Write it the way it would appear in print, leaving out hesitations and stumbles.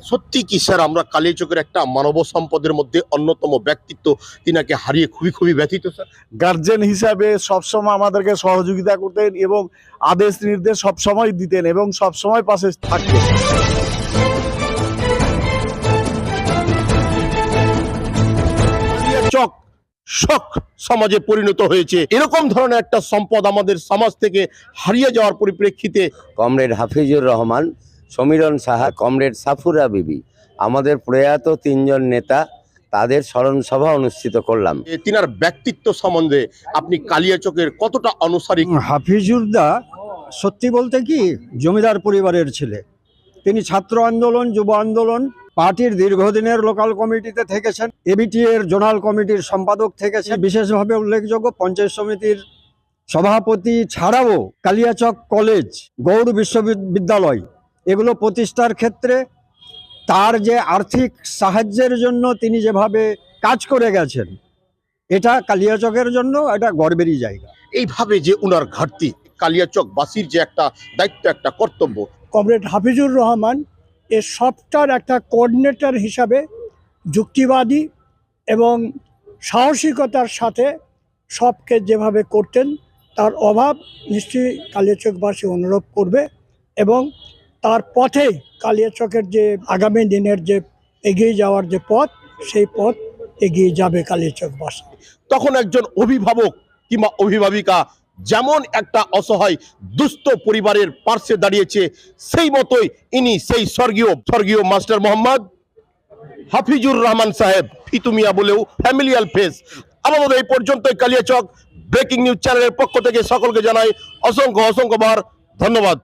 সত্যি কি স্যার, আমরা কালিয়াচকের একটা মানব সম্পদের মধ্যে অন্যতম ব্যক্তিত্ব, তিনাকে হারিয়ে খুবই খুবই ব্যথিত স্যার। গার্জেন হিসাবে সবসময় আমাদেরকে সহযোগিতা করতেন এবং আদেশ নির্দেশ সবসময় দিতেন এবং সবসময় পাশে থাকতেন। কালিয়াচক শখ সমাজে পরিণত হয়েছে, এরকম ধরনের একটা সম্পদ আমাদের সমাজ থেকে হারিয়ে যাওয়ার পরিপ্রেক্ষিতে কমরেড হাফিজুর রহমান, সমীরণ সাহা, কমরেড সাফুরা বিবি, আমাদের প্রয়াত তিনজন নেতা, তাদের স্মরণ সভা অনুষ্ঠিত করলাম। তিনার ব্যক্তিত্ব সম্বন্ধে আপনি কালিয়াচকের কতটা আনুসারিক? হাফিজুরদা সত্যি বলতে কি জমিদার পরিবারের ছেলে। তিনি ছাত্র আন্দোলন, যুব আন্দোলন, পার্টির দীর্ঘদিনের লোকাল কমিটিতে থেকেছেন, এবিটি এর জোনাল কমিটির সম্পাদক থেকেছেন, বিশেষভাবে উল্লেখযোগ্য পঞ্চায়েত সমিতির সভাপতি ছাড়াও কালিয়াচক কলেজ, গৌড় বিশ্ববিদ্যালয় এগুলো প্রতিষ্ঠার ক্ষেত্রে তার যে আর্থিক সাহায্যের জন্য তিনি যেভাবে কাজ করে গেছেন, এটা কালিয়াচকের জন্য এটা গর্বেরই জায়গা। এইভাবে যে উনার ঘাটতি, কালিয়াচকবাসীর যে একটা দায়িত্ব, একটা কর্তব্য। কমরেড হাফিজুর রহমান এর সবটার একটা কোঅর্ডিনেটর হিসাবে যুক্তিবাদী এবং সাহসিকতার সাথে সবকে যেভাবে করতেন, তার অভাব নিশ্চয়ই কালিয়াচকবাসী অনুভব করবে এবং তার পথে কালিয়াচকের যে আগামী দিনের যে এগিয়ে যাওয়ার যে পথ, সেই পথ এগিয়ে যাবে কালিয়াচকবাসী। তখন একজন অভিভাবক কিংবা অভিভাবিকা যেমন একটা অসহায় দুস্থ পরিবারের পার্শ্বে দাঁড়িয়েছে, সেই মতোই ইনি সেই স্বর্গীয় মাস্টার মোহাম্মদ হাফিজুর রহমান সাহেব, ফিতু মিয়া বলেও ফ্যামিলিয়াল ফেস। আপাতত এই পর্যন্তই। কালিয়াচক ব্রেকিং নিউজ চ্যানেলের পক্ষ থেকে সকলকে জানাই অসংখ্য অসংখ্যবার ধন্যবাদ।